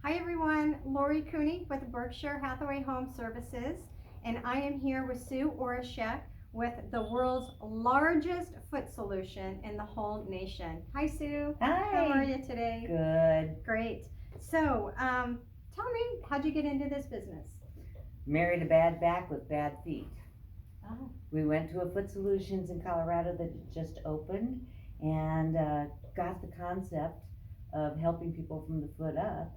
Hi everyone, Lori Cooney with Berkshire Hathaway Home Services, and I am here with Sue Orischak with the world's largest foot solution in the whole nation. Hi Sue. Hi. How are you today? Good. Great. So, tell me, how'd you get into this business? Married a bad back with bad feet. Oh. We went to a Foot Solutions in Colorado that had just opened and got the concept of helping people from the foot up,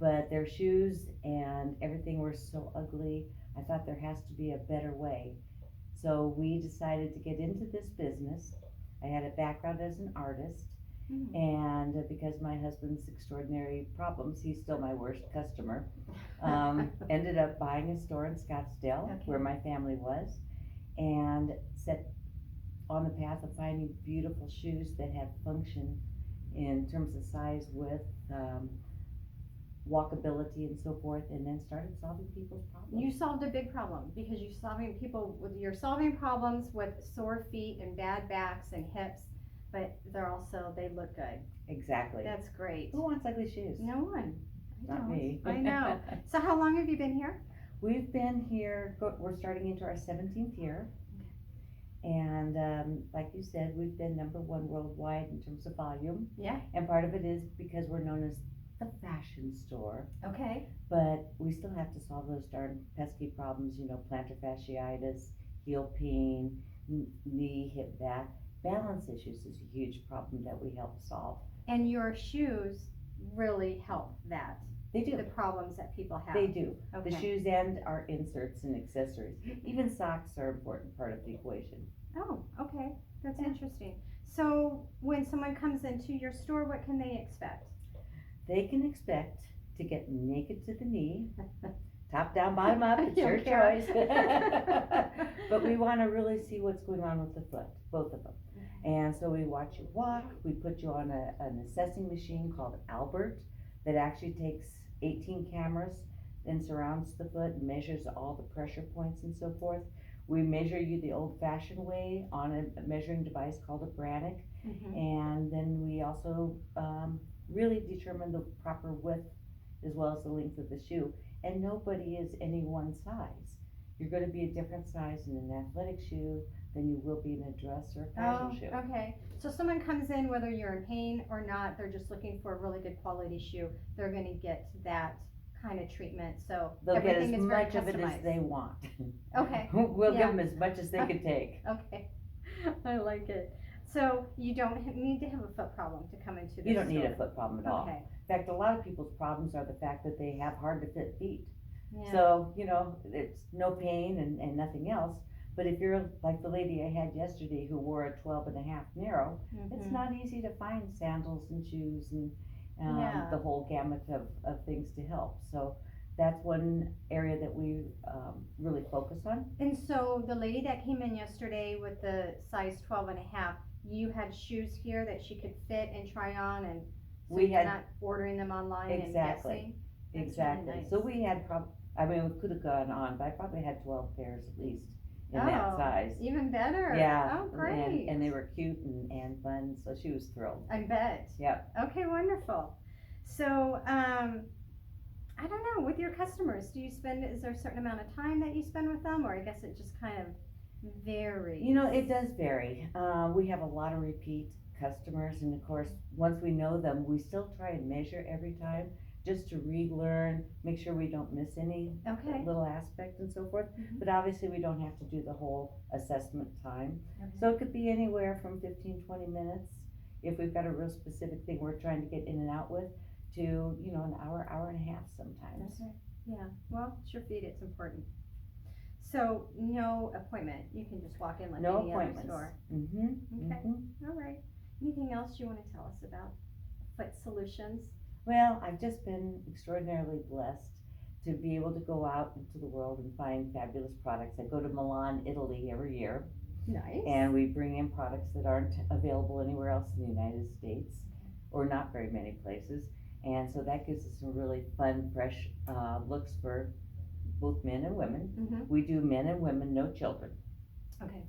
but their shoes and everything were so ugly. I thought there has to be a better way. So we decided to get into this business. I had a background as an artist, and because my husband's extraordinary problems, he's still my worst customer. Ended up buying a store in Scottsdale, Okay. where my family was, and set on the path of finding beautiful shoes that have function in terms of size, width, walkability, and so forth, and then started solving people's problems. You solved a big problem because you're solving problems with sore feet and bad backs and hips, but they look good. Exactly. That's great. Who wants ugly shoes? No one. Not me. I know. So how long have you been here? We've been here, we're starting into our 17th year. And like you said, we've been number one worldwide in terms of volume. Yeah. And part of it is because we're known as the fashion store. Okay. But we still have to solve those darn pesky problems, plantar fasciitis, heel pain, knee, hip, back. Balance issues is a huge problem that we help solve. And your shoes really help that. They do. The problems that people have. They do. Okay. The shoes and our inserts and accessories. Even socks are an important part of the equation. Oh, okay. That's interesting. So when someone comes into your store, what can they expect? They can expect to get naked to the knee, top down, bottom up, it's your Okay. choice. But we want to really see what's going on with the foot, both of them. And so we watch you walk, we put you on an assessing machine called Albert that actually takes 18 cameras and surrounds the foot and measures all the pressure points and so forth. We measure you the old-fashioned way on a measuring device called a Brannick, and then we also really determine the proper width as well as the length of the shoe. And nobody is any one size. You're going to be a different size in an athletic shoe than you will be in a dress or a casual shoe. Okay. So someone comes in, whether you're in pain or not, they're just looking for a really good quality shoe. They're going to get that kind of treatment. So they'll get everything as is very much of it as customized. they want. Okay. We'll Yeah. give them as much as they can take. Okay. I like it. So you don't need to have a foot problem to come into this You don't need store. a foot problem at all. Okay. In fact, a lot of people's problems are the fact that they have hard to fit feet. Yeah. So, it's no pain and nothing else. But if you're like the lady I had yesterday who wore a 12 and a half narrow, it's not easy to find sandals and shoes and the whole gamut of things to help. So that's one area that we really focus on. And so the lady that came in yesterday with the size 12 and a half, you had shoes here that she could fit and try on, and so We you're had- not ordering them online and Exactly. guessing? That's Exactly. really nice. So we had we could have gone on, but I probably had 12 pairs at least in that size. Even better. Yeah. Oh, great. And they were cute and fun, so she was thrilled. I bet. Yep. Okay, wonderful. So, I don't know, with your customers, is there a certain amount of time that you spend with them, or I guess it just kind of varies? It does vary. We have a lot of repeat customers, and of course, once we know them, we still try and measure every time just to relearn, make sure we don't miss any Okay. little aspect and so forth. But obviously, we don't have to do the whole assessment time. Okay. So it could be anywhere from 15, 20 minutes if we've got a real specific thing we're trying to get in and out with to, an hour, hour and a half sometimes. That's right. Yeah. Well, it's your feet, it's important. So, no appointment. You can just walk in like No any other appointments. store. Okay. All right. Anything else you want to tell us about Foot Solutions? Well, I've just been extraordinarily blessed to be able to go out into the world and find fabulous products. I go to Milan, Italy every year, Nice. and we bring in products that aren't available anywhere else in the United States, or not very many places. And so that gives us some really fun, fresh looks for both men and women. We do men and women, no children. Okay.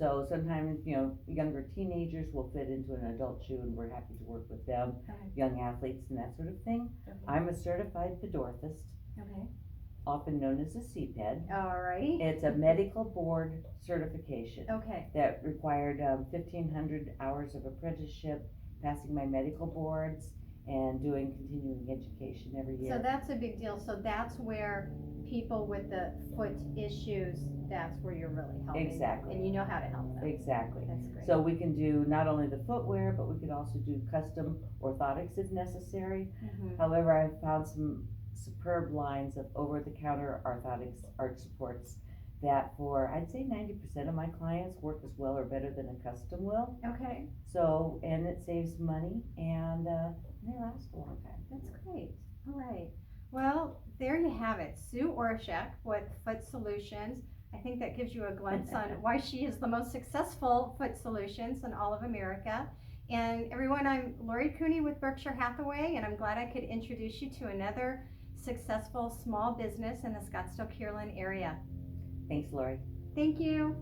So sometimes, younger teenagers will fit into an adult shoe and we're happy to work with them, Okay. young athletes and that sort of thing. Okay. I'm a certified podorthist, Okay. often known as a CPED. All right. It's a medical board certification Okay. that required 1,500 hours of apprenticeship, passing my medical boards, and doing continuing education every year. So that's a big deal. So that's where people with the foot issues, that's where you're really helping. Exactly. And you know how to help them. Exactly. That's great. So we can do not only the footwear, but we can also do custom orthotics if necessary. Mhm. However, I've found some superb lines of over-the-counter orthotics arch supports that for, I'd say 90% of my clients work as well or better than a custom will. Okay, So, and it saves money and they last a long time. that's great. All right. Well, there you have it. Sue Orischak with Foot Solutions. I think that gives you a glimpse on why she is the most successful foot solutions in all of America. And everyone, I'm Lori Cooney with Berkshire Hathaway, and I'm glad I could introduce you to another successful small business in the Scottsdale-Kierland area. Thanks, Lori. Thank you.